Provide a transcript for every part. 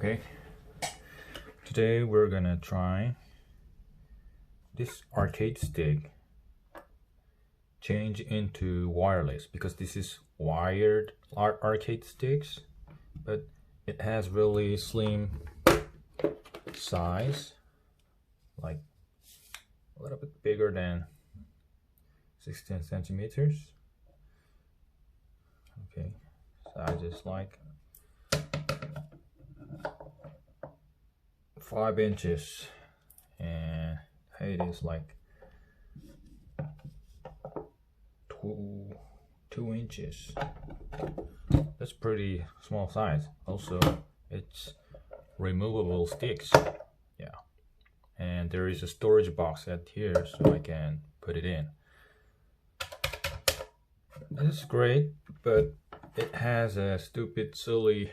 Okay, today we're gonna try this arcade stick change into wireless, because this is wired arcade sticks, but it has really slim size, like a little bit bigger than 16 centimeters. Okay, size is like 5 inches and height is like 2 inches. That's pretty small size. Also, it's removable sticks. Yeah, and there is a storage box at here, so I can put it in. This is great, but it has a stupid silly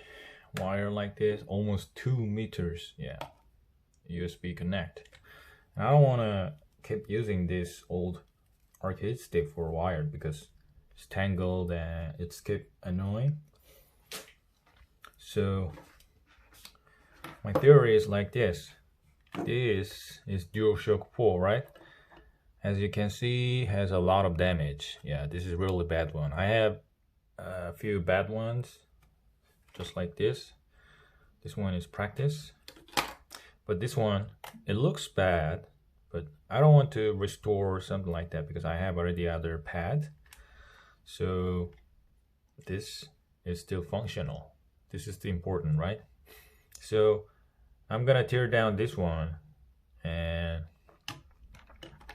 wire like this, almost 2 meters. Yeah, USB connect. And I don't want to keep using this old arcade stick for wired because it's tangled and it's keep annoying. So my theory is like this. This is DualShock 4, right? As you can see, has a lot of damage. Yeah, this is really bad one. I have a few bad ones, just like this. This one is practice, but this one, it looks bad, but I don't want to restore something like that because I have already other pad. So this is still functional. This is the important, right? So I'm gonna tear down this one, and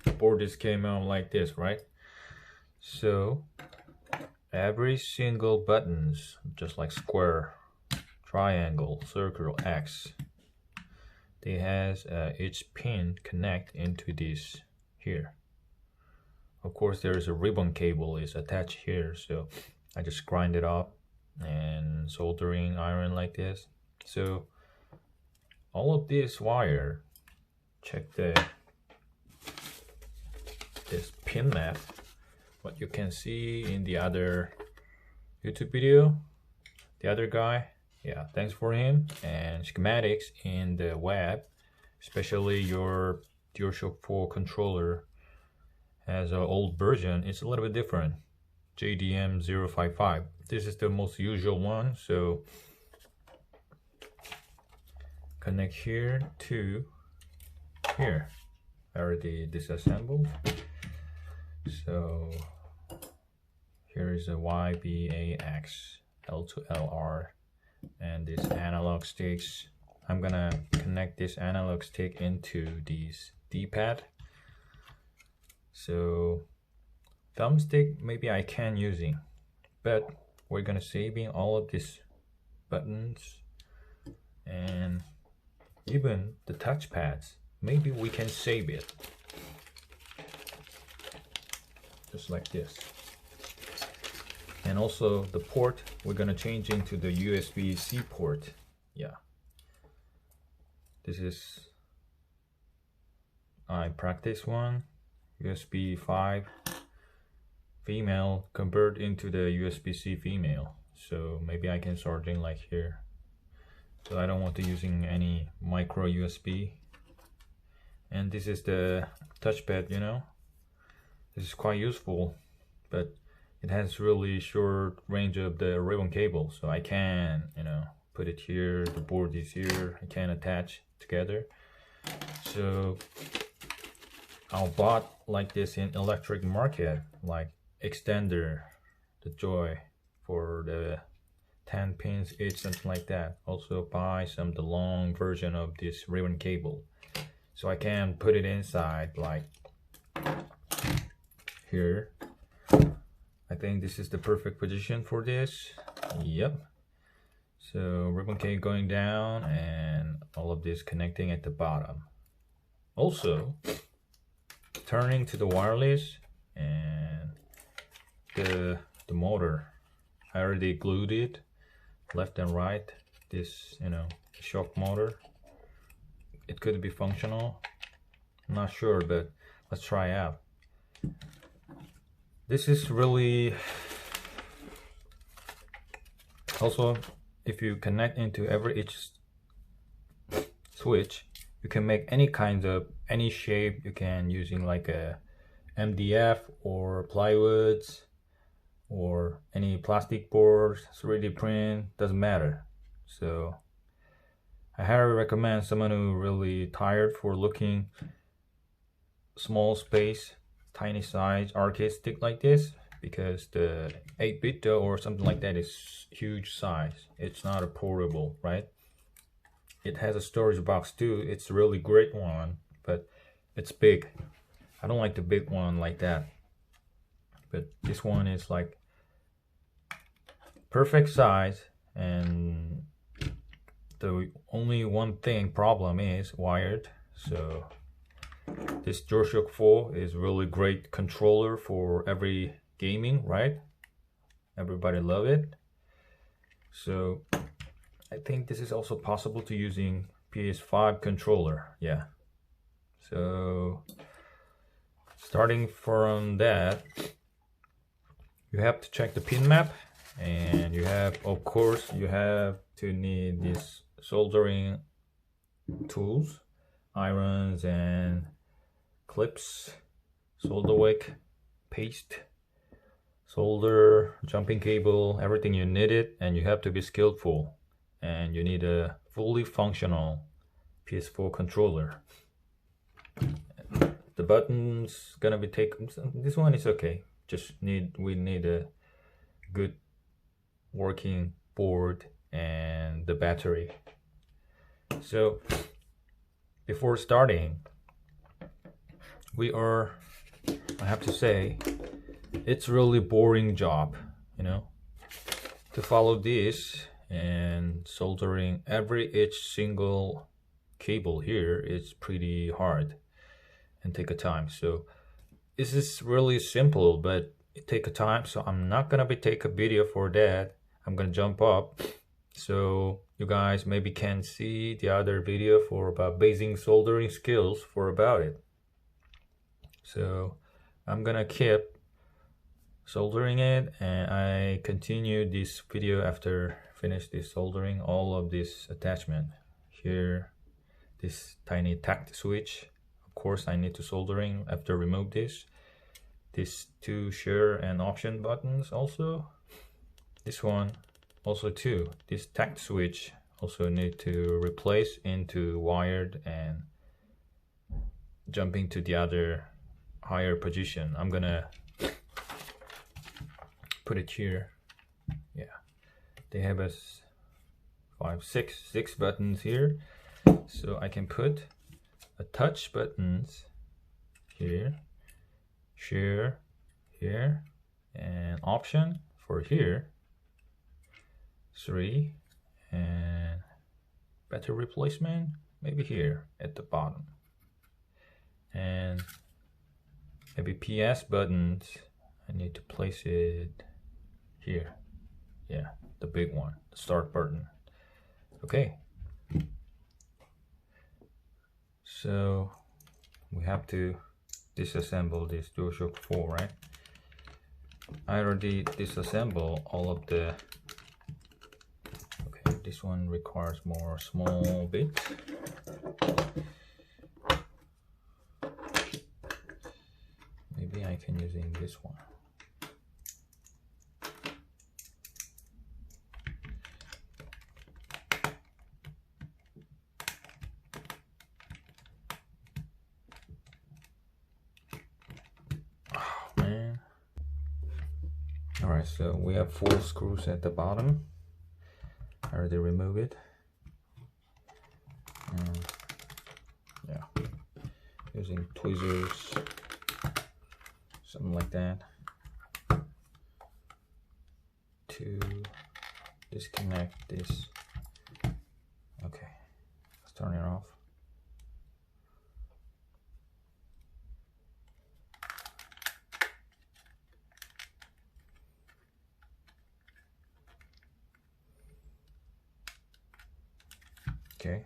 the board just came out like this, right? So every single buttons, just like square, triangle, circle, X, they has each pin connect into this here. Of course, there is a ribbon cable is attached here, so I just grind it up and soldering iron like this. So all of this wire, check this pin map, what you can see in the other YouTube video, the other guy, yeah, thanks for him, and schematics in the web, especially your DualShock 4 controller has an old version. It's a little bit different, JDM 055. This is the most usual one, so connect here to here. I already disassembled. So here is a YBAX L2LR and this analog sticks. I'm gonna connect this analog stick into this D-pad. So thumbstick maybe I can using, but we're gonna saving all of these buttons and even the touchpads. Maybe we can save it just like this. And also the port, we're gonna change into the USB-C port. Yeah, this is I practice one, USB 5 female convert into the USB-C female. So maybe I can charging like here. So I don't want to using any micro USB. And this is the touchpad, you know. This is quite useful, but it has really short range of the ribbon cable. So I can, you know, put it here, the board is here, I can attach together. So I bought like this in electric market, like extender, the joy for the 10 pins each, something like that. Also buy some the long version of this ribbon cable, so I can put it inside like here. I think this is the perfect position for this. Yep. So ribbon cable going down and all of this connecting at the bottom. Also turning to the wireless and the motor. I already glued it left and right. This, you know, shock motor. It could be functional. I'm not sure, but let's try out. This is really also, if you connect into each switch, you can make any kind of any shape. You can using like a MDF or plywoods or any plastic boards, 3D print, doesn't matter. So I highly recommend someone who really tired for looking small space, tiny size arcade stick like this, because the 8-bit or something like that is huge size. It's not a portable, right? It has a storage box too. It's a really great one, but it's big. I don't like the big one like that. But this one is like perfect size, and the only one thing problem is wired. So this DualShock 4 is really great controller for every gaming, right? Everybody love it. So I think this is also possible to using PS5 controller. Yeah. So starting from that, you have to check the pin map, and you have, of course, you have to need these soldering tools, irons and clips, solder wick, paste, solder, jumping cable, everything you need it, and you have to be skillful, and you need a fully functional PS4 controller. The buttons gonna be taken. This one is okay. We need a good working board and the battery. So before starting, I have to say, it's really boring job, you know, to follow this and soldering each single cable here is pretty hard and take a time. So this is really simple, but it take a time, so I'm not gonna take a video for that. I'm gonna jump up so you guys maybe can see the other video for about basic soldering skills for about it. So I'm gonna keep soldering it, and I continue this video after finish this soldering all of this attachment. Here, this tiny tact switch, of course I need to soldering after remove this. These two share and option buttons also. This one also too. This tact switch also need to replace into wired and jumping to the other higher position. I'm gonna put it here. Yeah, they have a six buttons here, so I can put a touch buttons here, share here, and option for here, 3, and battery replacement maybe here at the bottom, and maybe PS buttons I need to place it here. Yeah, the big one, the start button. Okay, so we have to disassemble this DualShock 4, right? I already disassemble all of the. Okay, this one requires more small bits. Maybe I can using this one. Alright, so we have 4 screws at the bottom. I already remove it. And yeah, using tweezers, something like that, to disconnect this. Okay, let's turn it off. Okay.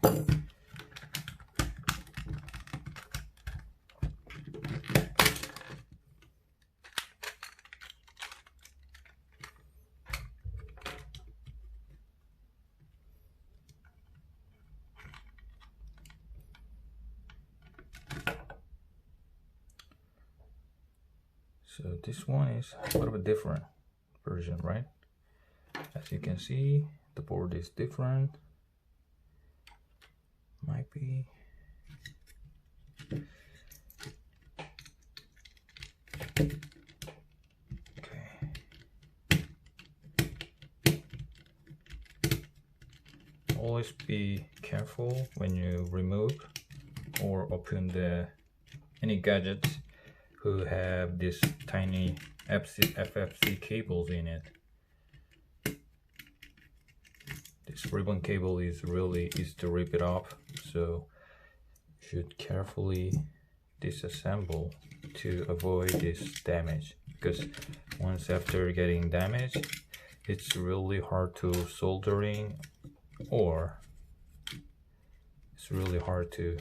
So this one is a little bit different version, right? As you can see, the board is different. Might be. Okay. Always be careful when you remove or open any gadgets who have this tiny FFC cables in it. This ribbon cable is really easy to rip it off, so you should carefully disassemble to avoid this damage, because once after getting damaged, it's really hard to soldering, or it's really hard to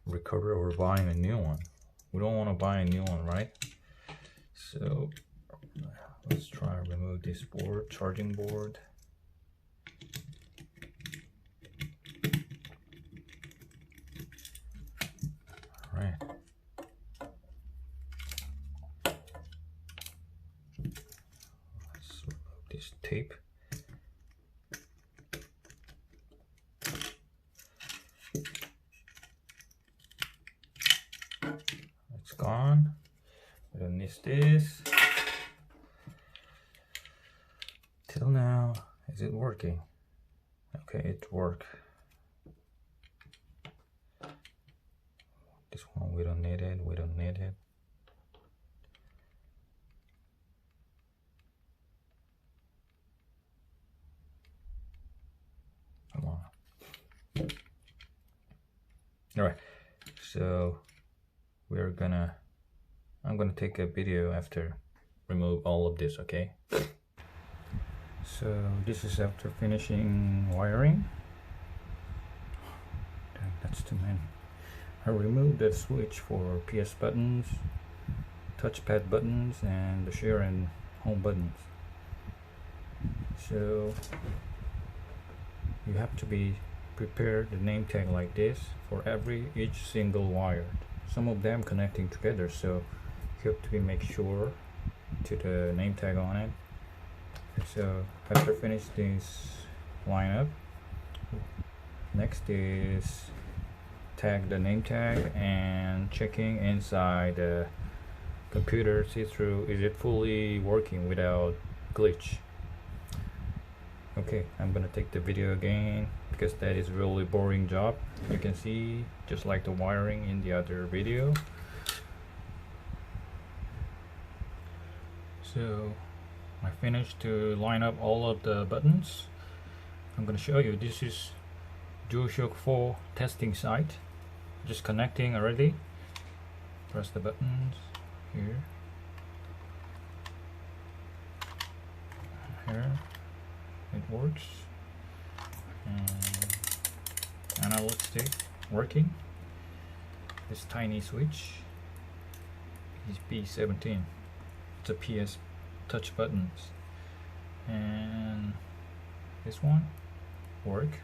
recover or buying a new one. We don't want to buy a new one, right? So let's try to remove this board, charging board. All right. Let's remove this tape. Gone. We don't need this. Till now, is it working? Okay, it worked. This one we don't need it. We don't need it. Come on. All right. So I'm gonna take a video after remove all of this, okay? So this is after finishing wiring. That's too many. I removed the switch for PS buttons, touchpad buttons, and the share and home buttons. So you have to be prepared the name tag like this for each single wire. Some of them connecting together, so you have to make sure to the name tag on it. So after finish this lineup, next is tag the name tag and checking inside the computer see-through, is it fully working without glitch. Okay, I'm gonna take the video again because that is really boring job. You can see just like the wiring in the other video. So I finished to line up all of the buttons. I'm gonna show you, this is DualShock 4 testing site. Just connecting already. Press the buttons here. Here. It works. Analog stick working. This tiny switch is P17. It's a PS touch buttons. And this one work.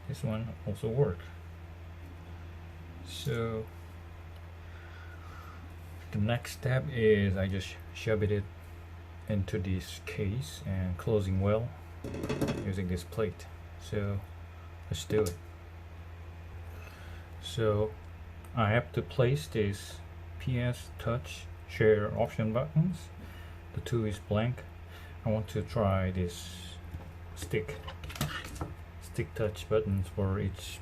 This one also work. So the next step is I just shove it into this case and closing well using this plate. So let's do it. So I have to place this PS touch share option buttons. The two is blank. I want to try this stick touch buttons for each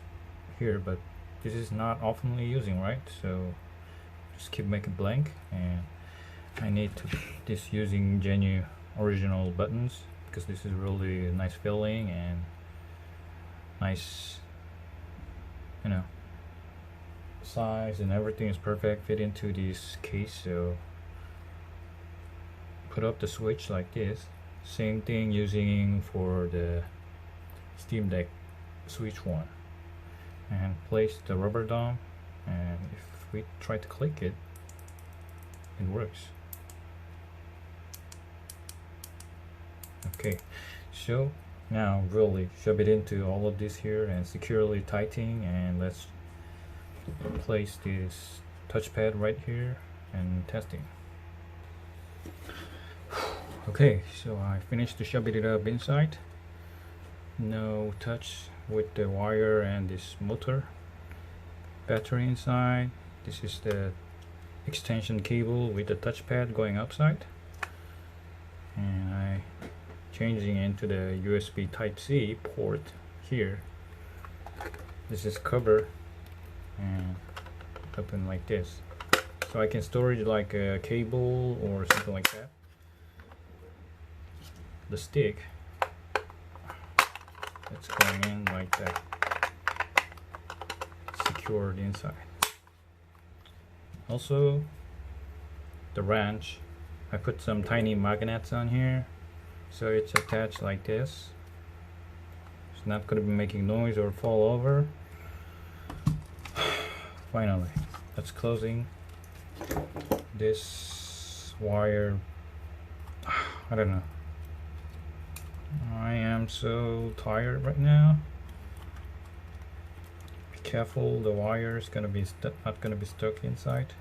here, but this is not oftenly using, right? So just keep making blank, and I need to this using genuine original buttons because this is really nice feeling and nice, you know, size and everything is perfect, fit into this case. So put up the switch like this. Same thing using for the Steam Deck switch one, and place the rubber dome, and if we try to click it, it works. Okay, so now really shove it into all of this here and securely tightening, and let's place this touchpad right here and testing. Okay, so I finished to shove it up inside. No touch with the wire and this motor. Battery inside. This is the extension cable with the touchpad going outside. And I changing into the USB Type-C port here. This is cover and open like this. So I can store it like a cable or something like that. The stick, it's going in like that, secured inside. Also, the wrench, I put some tiny magnets on here, so it's attached like this. It's not going to be making noise or fall over. Finally, that's closing this wire. I don't know. I am so tired right now. Be careful, the wire is gonna be not gonna be stuck inside.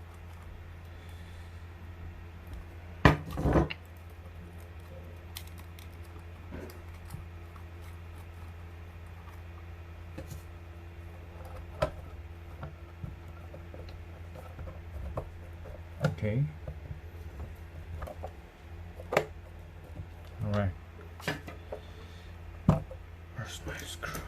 Okay. All right. Where's my screw?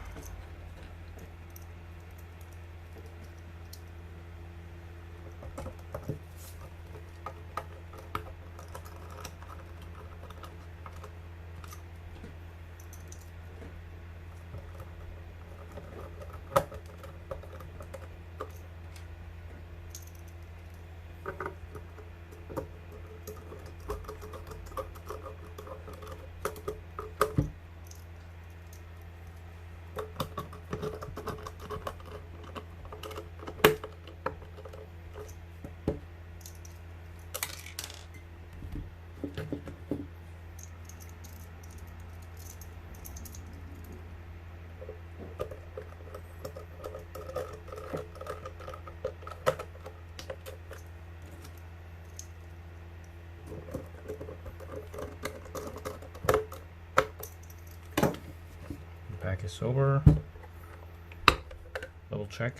Back is over. Double check.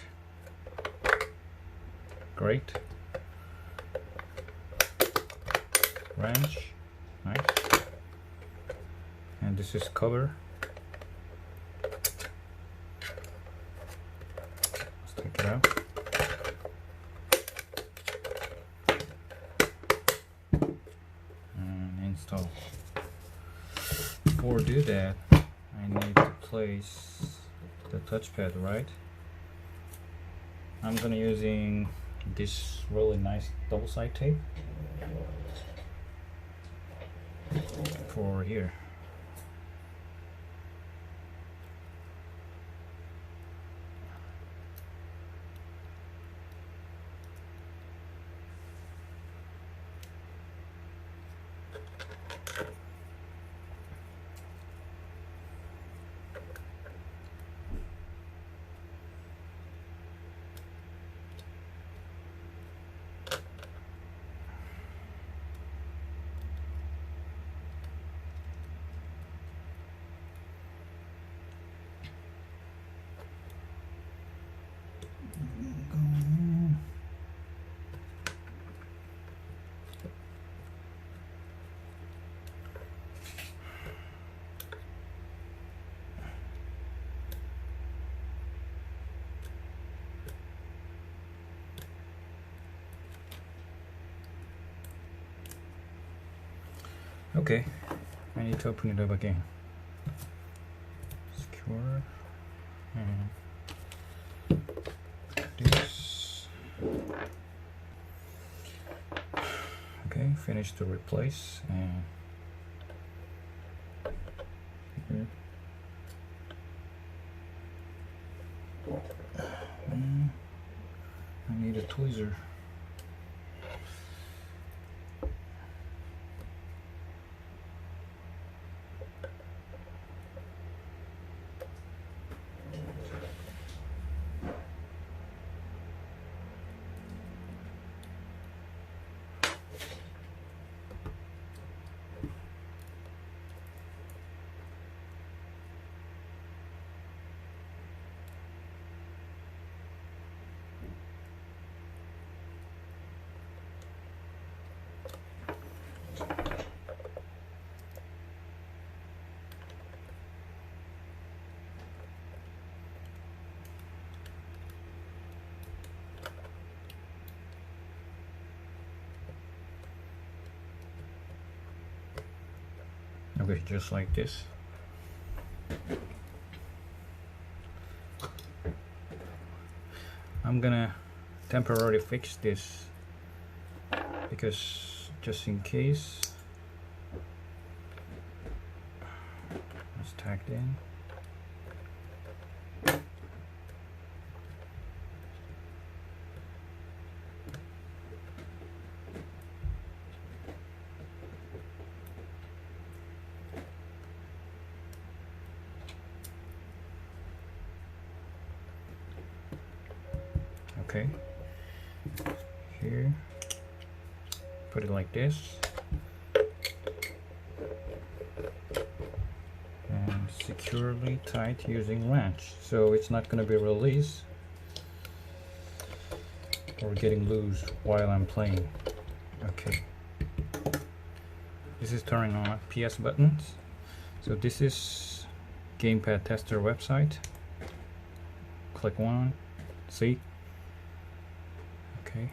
Great. Wrench. Nice. And this is cover. Let's take it out. And install. Before I do that, I need to place the touchpad right. I'm gonna using this really nice double side tape for here. Okay, I need to open it up again. Secure and this. Okay, finish to replace and here. I need a tweezer. Okay, just like this. I'm gonna temporarily fix this because just in case it's tagged in. Okay, here, put it like this, and securely tight using wrench, so it's not going to be released or getting loose while I'm playing. Okay, this is turning on PS buttons. So this is gamepad tester website. Click one, see. Okay.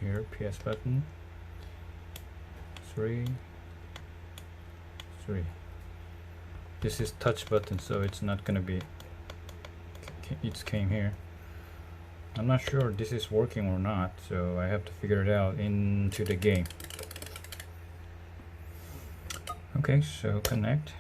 Here, PS button. 3. This is touch button, so it's not gonna be. It came here. I'm not sure this is working or not, so I have to figure it out into the game. Okay, so connect.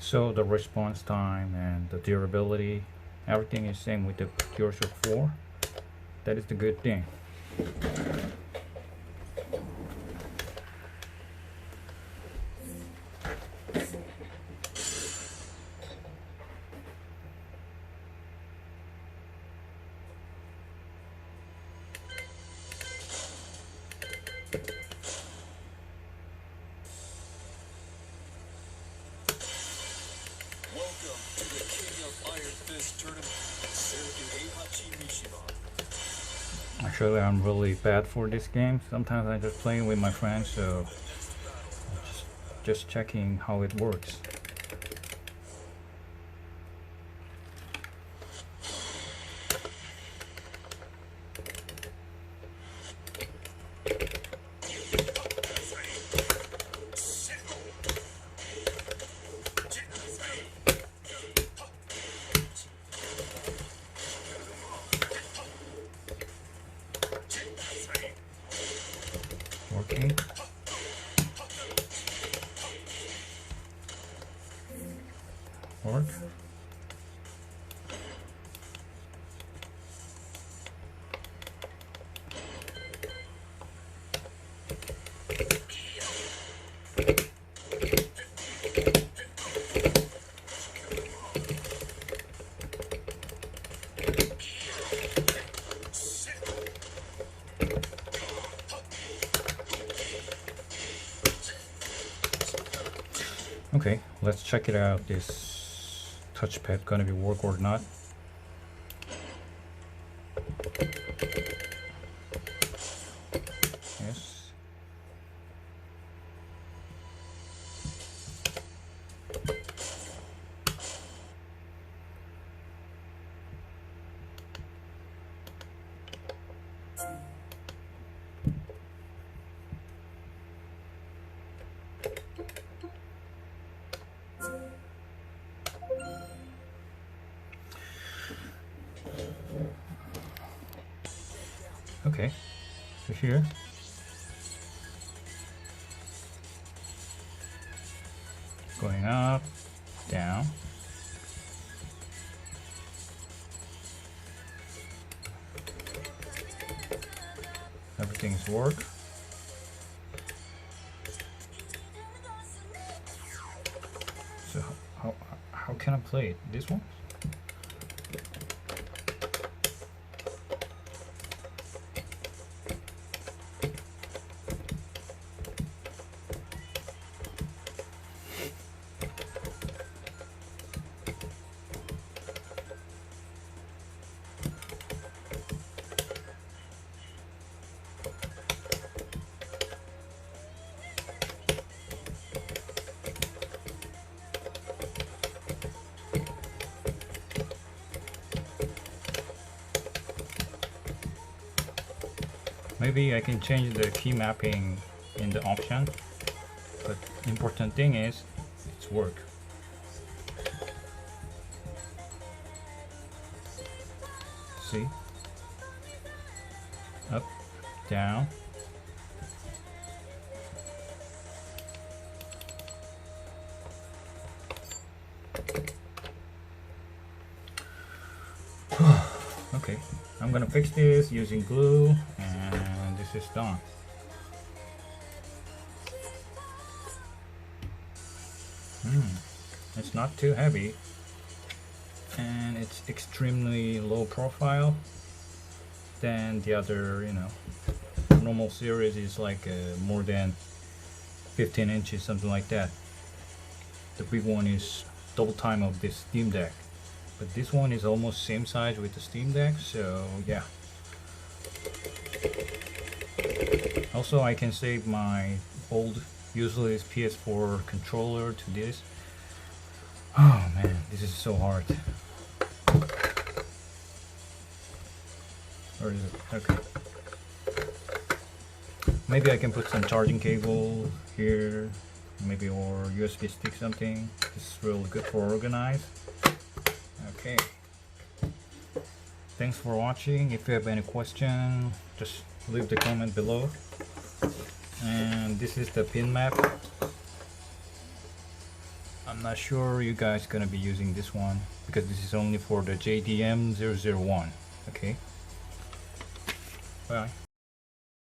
So the response time and the durability, everything is same with the DualShock 4. That is the good thing. Actually, I'm really bad for this game. Sometimes I just play with my friends, so just checking how it works. Working. Work. Okay, let's check it out. This touchpad gonna be work or not. Yes. Okay, so here, going up, down, everything's work. So how can I play it? This one? Maybe I can change the key mapping in the option, but important thing is it's work. See? Up, down. Okay, I'm gonna fix this using glue, and this is done. It's not too heavy, and it's extremely low profile than the other, you know, normal series is like more than 15 inches, something like that. The big one is double time of this Steam Deck, but this one is almost same size with the Steam Deck, so yeah. Also, I can save my old useless PS4 controller to this. Oh man, this is so hard. Where is it? Okay. Maybe I can put some charging cable here, maybe, or USB stick something. This is really good for organize. Okay. Thanks for watching. If you have any question, just leave the comment below. And this is the pin map. I'm not sure you guys gonna be using this one because this is only for the JDM001. Okay. Bye.